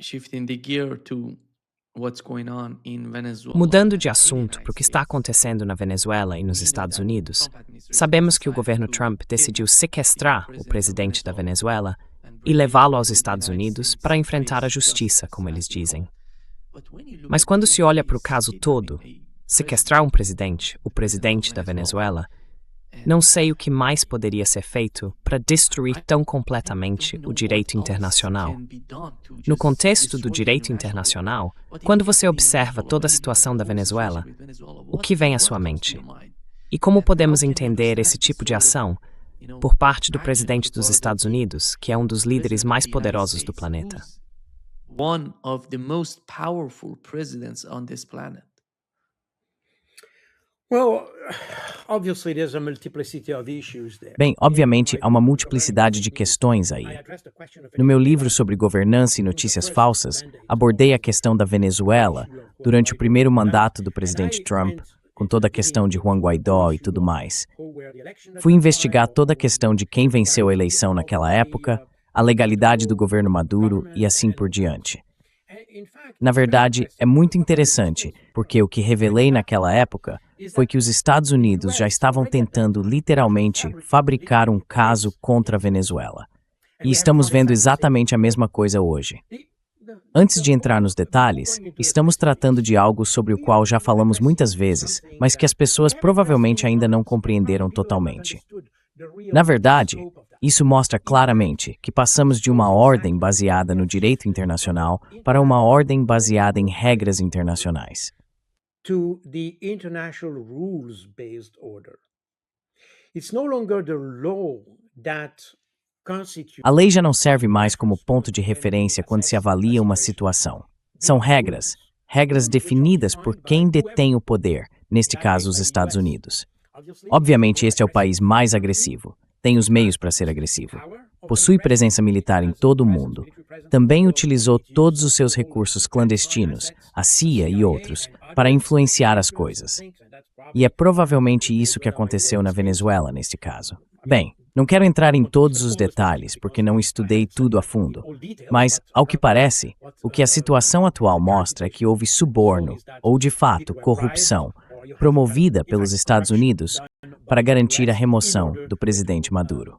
shifting the gear to what's going on in Venezuela. Mudando de assunto para o que está acontecendo na Venezuela e nos Estados Unidos, sabemos que o governo Trump decidiu sequestrar o presidente da Venezuela e levá-lo aos Estados Unidos para enfrentar a justiça, como eles dizem. Mas quando se olha para o caso todo, sequestrar um presidente, o presidente da Venezuela, não sei o que mais poderia ser feito para destruir tão completamente o direito internacional. No contexto do direito internacional, quando você observa toda a situação da Venezuela, o que vem à sua mente? E como podemos entender esse tipo de ação por parte do presidente dos Estados Unidos, que é um dos líderes mais poderosos do planeta? One of the most powerful presidents on this planet. Bem, obviamente há uma multiplicidade de questões aí. No meu livro sobre governança e notícias falsas, abordei a questão da Venezuela durante o primeiro mandato do presidente Trump, com toda a questão de Juan Guaidó e tudo mais. Fui investigar toda a questão de quem venceu a eleição naquela época, a legalidade do governo Maduro e assim por diante. Na verdade, é muito interessante, porque o que revelei naquela época foi que os Estados Unidos já estavam tentando literalmente fabricar um caso contra a Venezuela. E estamos vendo exatamente a mesma coisa hoje. Antes de entrar nos detalhes, estamos tratando de algo sobre o qual já falamos muitas vezes, mas que as pessoas provavelmente ainda não compreenderam totalmente. Na verdade, isso mostra claramente que passamos de uma ordem baseada no direito internacional para uma ordem baseada em regras internacionais. To the international rules-based order. It's no longer the law that constitutes. A lei já não serve mais como ponto de referência quando se avalia uma situação. São regras definidas por quem detém o poder, neste caso os Estados Unidos. Obviamente este é o país mais agressivo, tem os meios para ser agressivo. Possui presença militar em todo o mundo. Também utilizou todos os seus recursos clandestinos, a CIA e outros, para influenciar as coisas. E é provavelmente isso que aconteceu na Venezuela neste caso. Bem, não quero entrar em todos os detalhes, porque não estudei tudo a fundo. Mas, ao que parece, o que a situação atual mostra é que houve suborno, ou de fato, corrupção, promovida pelos Estados Unidos para garantir a remoção do presidente Maduro.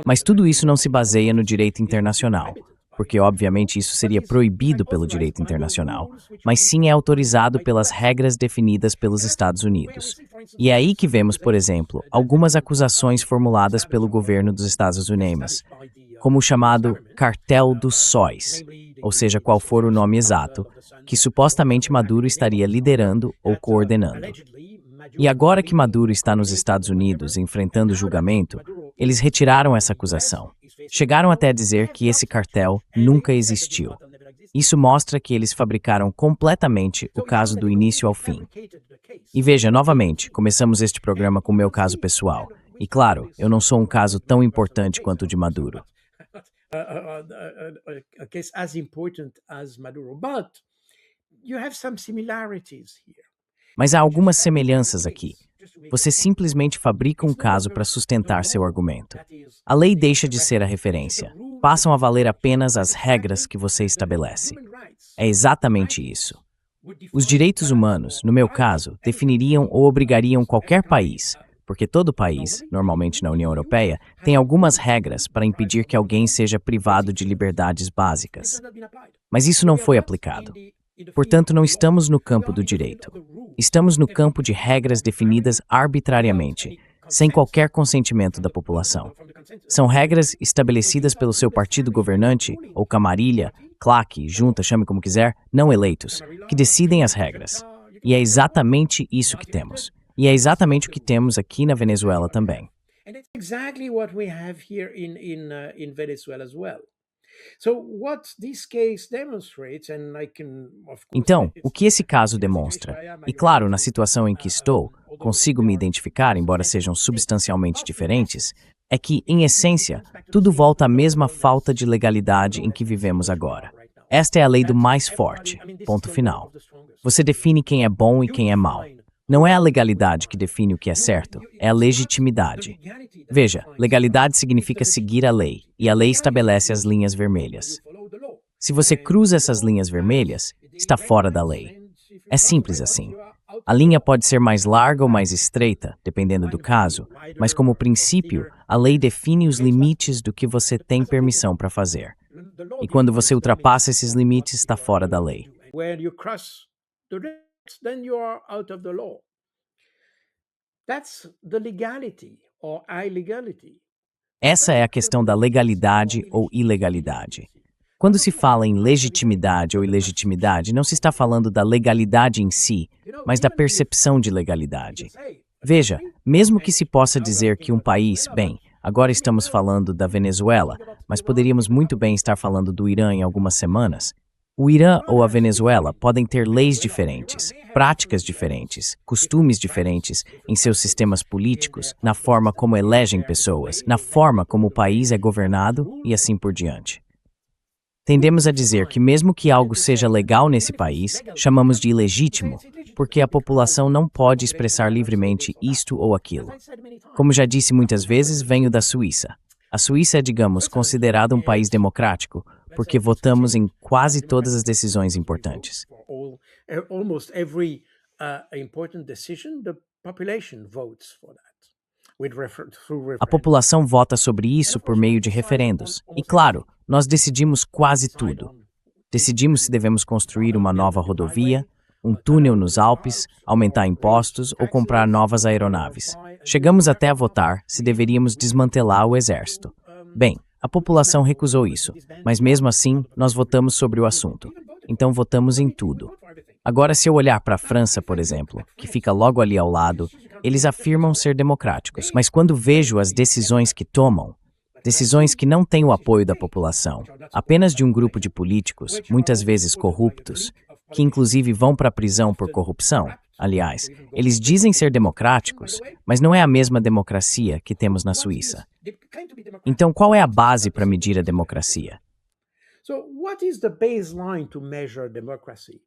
Mas tudo isso não se baseia no direito internacional, porque obviamente isso seria proibido pelo direito internacional, mas sim é autorizado pelas regras definidas pelos Estados Unidos. E é aí que vemos, por exemplo, algumas acusações formuladas pelo governo dos Estados Unidos, como o chamado Cartel dos Sóis, ou seja, qual for o nome exato, que supostamente Maduro estaria liderando ou coordenando. E agora que Maduro está nos Estados Unidos enfrentando julgamento, eles retiraram essa acusação. Chegaram até a dizer que esse cartel nunca existiu. Isso mostra que eles fabricaram completamente o caso do início ao fim. E veja, novamente, começamos este programa com o meu caso pessoal. E claro, eu não sou um caso tão importante quanto o de Maduro. A case as important as Maduro, but you have some similarities here. Mas há algumas semelhanças aqui. Você simplesmente fabrica um caso para sustentar seu argumento. A lei deixa de ser a referência. Passam a valer apenas as regras que você estabelece. É exatamente isso. Os direitos humanos, no meu caso, definiriam ou obrigariam qualquer país, porque todo país, normalmente na União Europeia, tem algumas regras para impedir que alguém seja privado de liberdades básicas. Mas isso não foi aplicado. Portanto, não estamos no campo do direito. Estamos no campo de regras definidas arbitrariamente, sem qualquer consentimento da população. São regras estabelecidas pelo seu partido governante, ou camarilha, claque, junta, chame como quiser, não eleitos, que decidem as regras. E é exatamente isso que temos. E é exatamente o que temos aqui na Venezuela também. Então, o que esse caso demonstra, e claro, na situação em que estou, consigo me identificar, embora sejam substancialmente diferentes, é que, em essência, tudo volta à mesma falta de legalidade em que vivemos agora. Esta é a lei do mais forte, ponto final. Você define quem é bom e quem é mau. Não é a legalidade que define o que é certo, é a legitimidade. Veja, legalidade significa seguir a lei, e a lei estabelece as linhas vermelhas. Se você cruza essas linhas vermelhas, está fora da lei. É simples assim. A linha pode ser mais larga ou mais estreita, dependendo do caso, mas como princípio, a lei define os limites do que você tem permissão para fazer. E quando você ultrapassa esses limites, está fora da lei. When you cross the limits, then you are out of the law. That's the legality or illegality. Essa é a questão da legalidade ou ilegalidade. Quando se fala em legitimidade ou ilegitimidade, não se está falando da legalidade em si, mas da percepção de legalidade. Veja, mesmo que se possa dizer que um país, bem, agora estamos falando da Venezuela, mas poderíamos muito bem estar falando do Irã em algumas semanas. O Irã ou a Venezuela podem ter leis diferentes, práticas diferentes, costumes diferentes em seus sistemas políticos, na forma como elegem pessoas, na forma como o país é governado e assim por diante. Tendemos a dizer que mesmo que algo seja legal nesse país, chamamos de ilegítimo, porque a população não pode expressar livremente isto ou aquilo. Como já disse muitas vezes, venho da Suíça. A Suíça é, digamos, considerada um país democrático, porque votamos em quase todas as decisões importantes. Almost every important decision, the population votes for that. A população vota sobre isso por meio de referendos. E claro, nós decidimos quase tudo. Decidimos se devemos construir uma nova rodovia, um túnel nos Alpes, aumentar impostos ou comprar novas aeronaves. Chegamos até a votar se deveríamos desmantelar o exército. Bem, a população recusou isso, mas mesmo assim, nós votamos sobre o assunto. Então votamos em tudo. Agora, se eu olhar para a França, por exemplo, que fica logo ali ao lado, eles afirmam ser democráticos, mas quando vejo as decisões que tomam, decisões que não têm o apoio da população, apenas de um grupo de políticos, muitas vezes corruptos, que inclusive vão para a prisão por corrupção. Aliás, eles dizem ser democráticos, mas não é a mesma democracia que temos na Suíça. Então, qual é a base para medir a democracia? So, what is the baseline to measure democracy?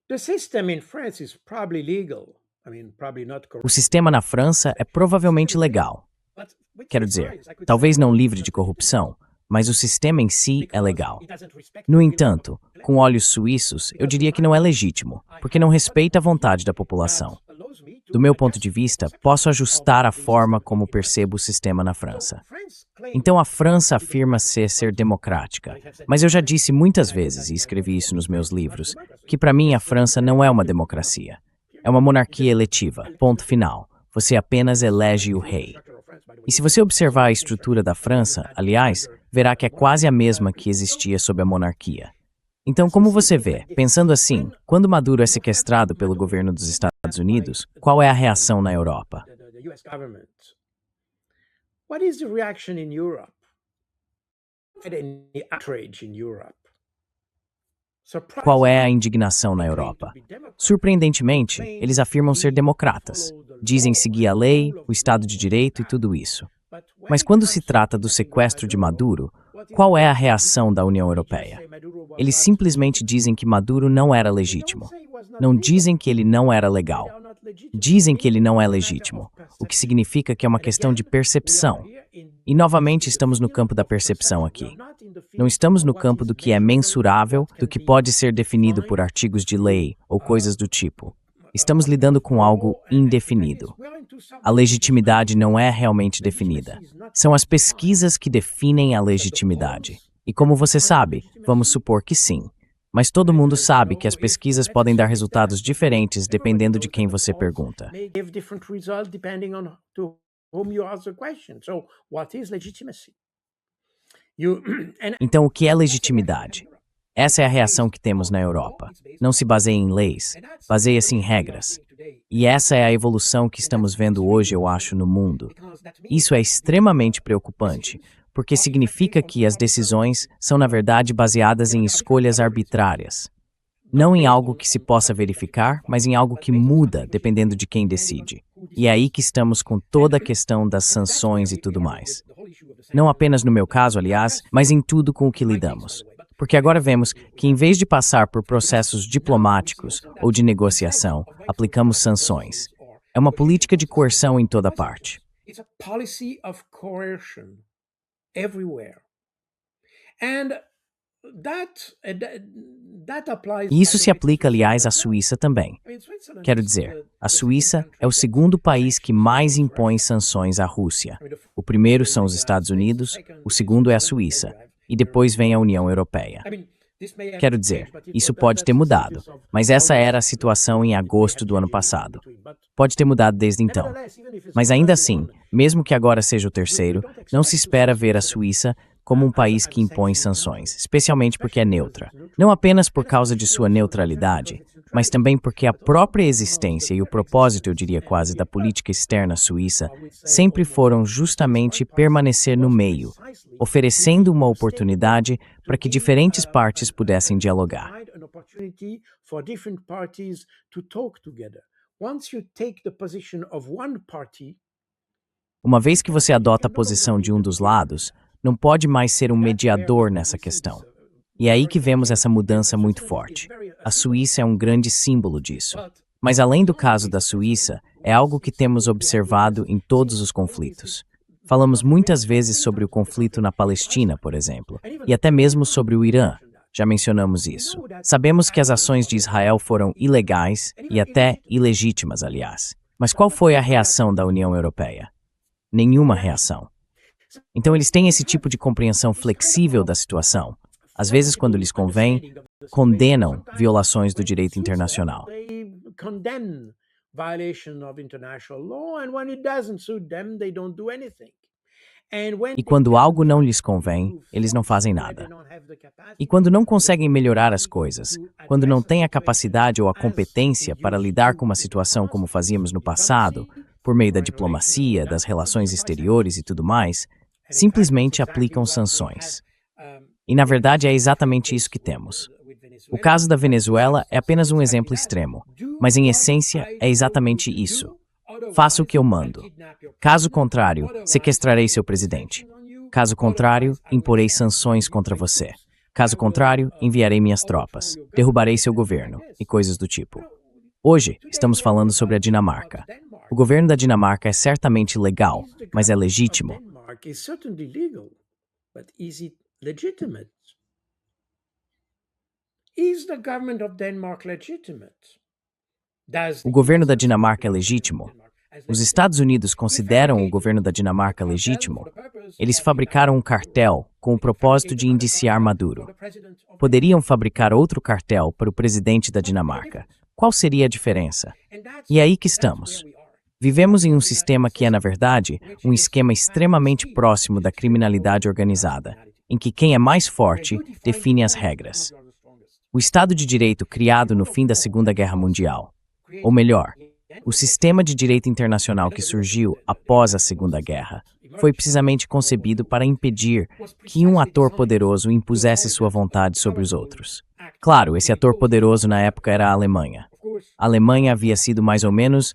The system in France is probably legal. Probably not corrupt. O sistema na França é provavelmente legal. Quero dizer, talvez não livre de corrupção, mas o sistema em si é legal. No entanto, com olhos suíços, eu diria que não é legítimo, porque não respeita a vontade da população. Do meu ponto de vista, posso ajustar a forma como percebo o sistema na França. Então a França afirma ser democrática, mas eu já disse muitas vezes, e escrevi isso nos meus livros, que para mim a França não é uma democracia. É uma monarquia eletiva, ponto final. Você apenas elege o rei. E se você observar a estrutura da França, aliás, verá que é quase a mesma que existia sob a monarquia. Então, como você vê, pensando assim, quando Maduro é sequestrado pelo governo dos Estados Unidos, qual é a reação na Europa? The US government. What is the reaction in Europe? Any outrage in Europe? Qual é a indignação na Europa? Surpreendentemente, eles afirmam ser democratas. Dizem seguir a lei, o Estado de Direito e tudo isso. Mas quando se trata do sequestro de Maduro, qual é a reação da União Europeia? Eles simplesmente dizem que Maduro não era legítimo. Não dizem que ele não era legal. Dizem que ele não é legítimo, o que significa que é uma questão de percepção. E novamente estamos no campo da percepção aqui. Não estamos no campo do que é mensurável, do que pode ser definido por artigos de lei ou coisas do tipo. Estamos lidando com algo indefinido. A legitimidade não é realmente definida. São as pesquisas que definem a legitimidade. E como você sabe, vamos supor que sim. Mas todo mundo sabe que as pesquisas podem dar resultados diferentes dependendo de quem você pergunta. Então, o que é legitimidade? Essa é a reação que temos na Europa. Não se baseia em leis, baseia-se em regras. E essa é a evolução que estamos vendo hoje, eu acho, no mundo. Isso é extremamente preocupante, porque significa que as decisões são, na verdade, baseadas em escolhas arbitrárias. Não em algo que se possa verificar, mas em algo que muda dependendo de quem decide. E é aí que estamos com toda a questão das sanções e tudo mais. Não apenas no meu caso, aliás, mas em tudo com o que lidamos. Porque agora vemos que, em vez de passar por processos diplomáticos ou de negociação, aplicamos sanções. É uma política de coerção em toda parte. It's a policy of coercion everywhere. And that applies. E isso se aplica, aliás, à Suíça também. Quero dizer, a Suíça é o segundo país que mais impõe sanções à Rússia. O primeiro são os Estados Unidos, o segundo é a Suíça, e depois vem a União Europeia. Quero dizer, isso pode ter mudado, mas essa era a situação em agosto do ano passado. Pode ter mudado desde então. Mas ainda assim, mesmo que agora seja o terceiro, não se espera ver a Suíça como um país que impõe sanções, especialmente porque é neutra. Não apenas por causa de sua neutralidade, mas também porque a própria existência e o propósito, eu diria quase, da política externa suíça sempre foram justamente permanecer no meio, oferecendo uma oportunidade para que diferentes partes pudessem dialogar. Uma vez que você adota a posição de um dos lados, não pode mais ser um mediador nessa questão. E é aí que vemos essa mudança muito forte. A Suíça é um grande símbolo disso. Mas além do caso da Suíça, é algo que temos observado em todos os conflitos. Falamos muitas vezes sobre o conflito na Palestina, por exemplo, e até mesmo sobre o Irã. Já mencionamos isso. Sabemos que as ações de Israel foram ilegais e até ilegítimas, aliás. Mas qual foi a reação da União Europeia? Nenhuma reação. Então eles têm esse tipo de compreensão flexível da situação. Às vezes, quando lhes convém, condenam violações do direito internacional. E quando algo não lhes convém, eles não fazem nada. E quando não conseguem melhorar as coisas, quando não têm a capacidade ou a competência para lidar com uma situação como fazíamos no passado, por meio da diplomacia, das relações exteriores e tudo mais, simplesmente aplicam sanções. E na verdade é exatamente isso que temos. O caso da Venezuela é apenas um exemplo extremo, mas em essência é exatamente isso. Faça o que eu mando. Caso contrário, sequestrarei seu presidente. Caso contrário, imporei sanções contra você. Caso contrário, enviarei minhas tropas. Derrubarei seu governo, e coisas do tipo. Hoje, estamos falando sobre a Dinamarca. O governo da Dinamarca é certamente legal, mas é legítimo. O governo da Dinamarca é legítimo? Os Estados Unidos consideram o governo da Dinamarca legítimo? Eles fabricaram um cartel com o propósito de indiciar Maduro. Poderiam fabricar outro cartel para o presidente da Dinamarca. Qual seria a diferença? E é aí que estamos. Vivemos em um sistema que é, na verdade, um esquema extremamente próximo da criminalidade organizada, em que quem é mais forte define as regras. O Estado de Direito criado no fim da Segunda Guerra Mundial, ou melhor, o sistema de direito internacional que surgiu após a Segunda Guerra, foi precisamente concebido para impedir que um ator poderoso impusesse sua vontade sobre os outros. Claro, esse ator poderoso na época era a Alemanha. A Alemanha havia sido mais ou menos...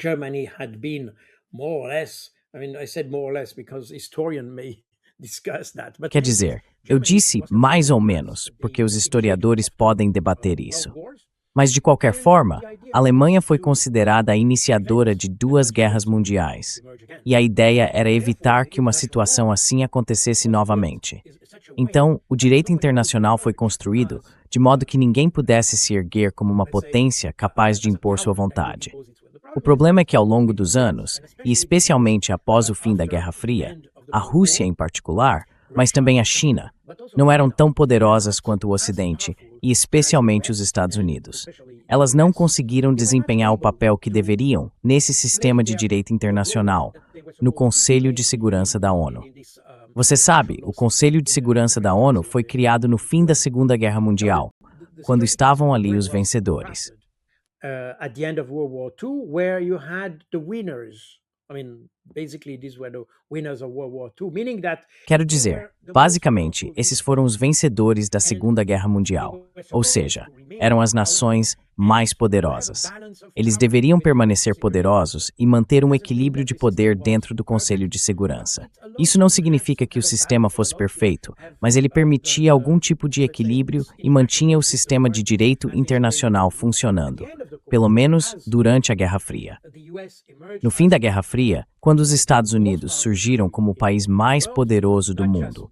Germany had been more or less, I said more or less because historian may discuss that. Quer dizer, eu disse mais ou menos, porque os historiadores podem debater isso. Mas, de qualquer forma, a Alemanha foi considerada a iniciadora de 2 guerras mundiais. E a ideia era evitar que uma situação assim acontecesse novamente. Então, o direito internacional foi construído de modo que ninguém pudesse se erguer como uma potência capaz de impor sua vontade. O problema é que ao longo dos anos, e especialmente após o fim da Guerra Fria, a Rússia em particular, mas também a China, não eram tão poderosas quanto o Ocidente, e especialmente os Estados Unidos. Elas não conseguiram desempenhar o papel que deveriam nesse sistema de direito internacional, no Conselho de Segurança da ONU. Você sabe, o Conselho de Segurança da ONU foi criado no fim da Segunda Guerra Mundial, quando estavam ali os vencedores. At the end of World War II, where you had the winners. Basically, these were the winners of World War II, meaning that... Quero dizer, basicamente, esses foram os vencedores da Segunda Guerra Mundial. Ou seja, eram as nações mais poderosas. Eles deveriam permanecer poderosos e manter um equilíbrio de poder dentro do Conselho de Segurança. Isso não significa que o sistema fosse perfeito, mas ele permitia algum tipo de equilíbrio e mantinha o sistema de direito internacional funcionando, pelo menos durante a Guerra Fria. No fim da Guerra Fria, quando os Estados Unidos surgiram como o país mais poderoso do mundo,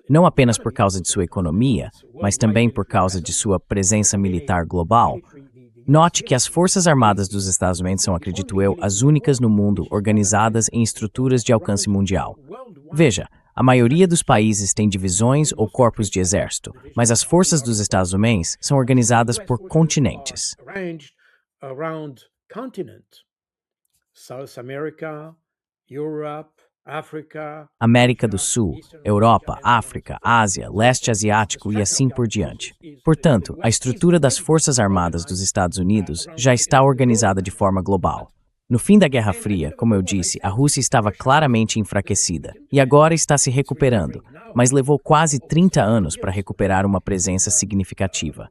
não apenas por causa de sua economia, mas também por causa de sua presença militar global, note que as Forças Armadas dos Estados Unidos são, acredito eu, as únicas no mundo organizadas em estruturas de alcance mundial. Veja, a maioria dos países tem divisões ou corpos de exército, mas as forças dos Estados Unidos são organizadas por continentes. América do Sul, Europa, África, Ásia, Leste Asiático e assim por diante. Portanto, a estrutura das Forças Armadas dos Estados Unidos já está organizada de forma global. No fim da Guerra Fria, como eu disse, a Rússia estava claramente enfraquecida e agora está se recuperando, mas levou quase 30 anos para recuperar uma presença significativa.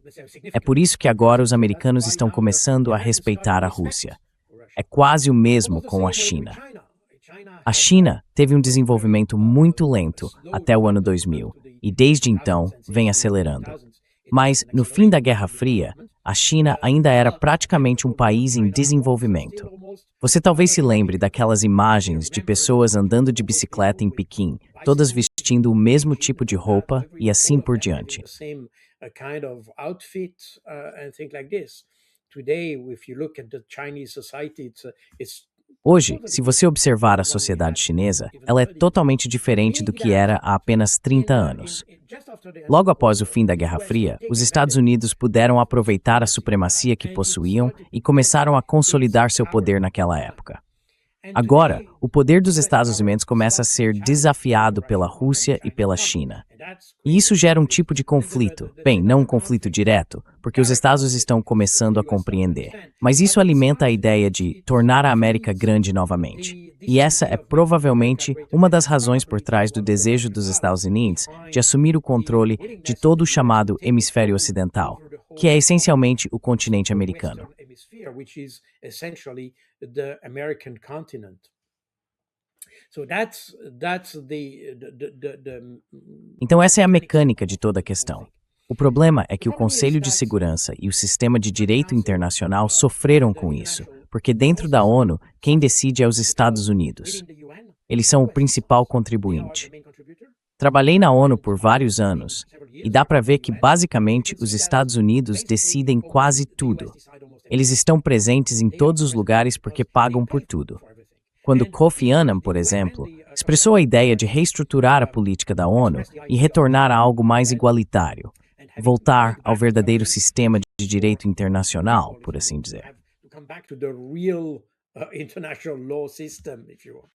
É por isso que agora os americanos estão começando a respeitar a Rússia. É quase o mesmo com a China. A China teve um desenvolvimento muito lento até o ano 2000 e desde então vem acelerando. Mas, no fim da Guerra Fria, a China ainda era praticamente um país em desenvolvimento. Você talvez se lembre daquelas imagens de pessoas andando de bicicleta em Pequim, todas vestindo o mesmo tipo de roupa e assim por diante. Hoje, se você observar a sociedade chinesa, ela é totalmente diferente do que era há apenas 30 anos. Logo após o fim da Guerra Fria, os Estados Unidos puderam aproveitar a supremacia que possuíam e começaram a consolidar seu poder naquela época. Agora, o poder dos Estados Unidos começa a ser desafiado pela Rússia e pela China. E isso gera um tipo de conflito. Bem, não um conflito direto, porque os Estados estão começando a compreender. Mas isso alimenta a ideia de tornar a América grande novamente. E essa é provavelmente uma das razões por trás do desejo dos Estados Unidos de assumir o controle de todo o chamado hemisfério ocidental, que é essencialmente o continente americano. Então essa é a mecânica de toda a questão. O problema é que o Conselho de Segurança e o sistema de direito internacional sofreram com isso, porque dentro da ONU, quem decide é os Estados Unidos. Eles são o principal contribuinte. Trabalhei na ONU por vários anos e dá para ver que basicamente os Estados Unidos decidem quase tudo. Eles estão presentes em todos os lugares porque pagam por tudo. Quando Kofi Annan, por exemplo, expressou a ideia de reestruturar a política da ONU e retornar a algo mais igualitário, voltar ao verdadeiro sistema de direito internacional, por assim dizer.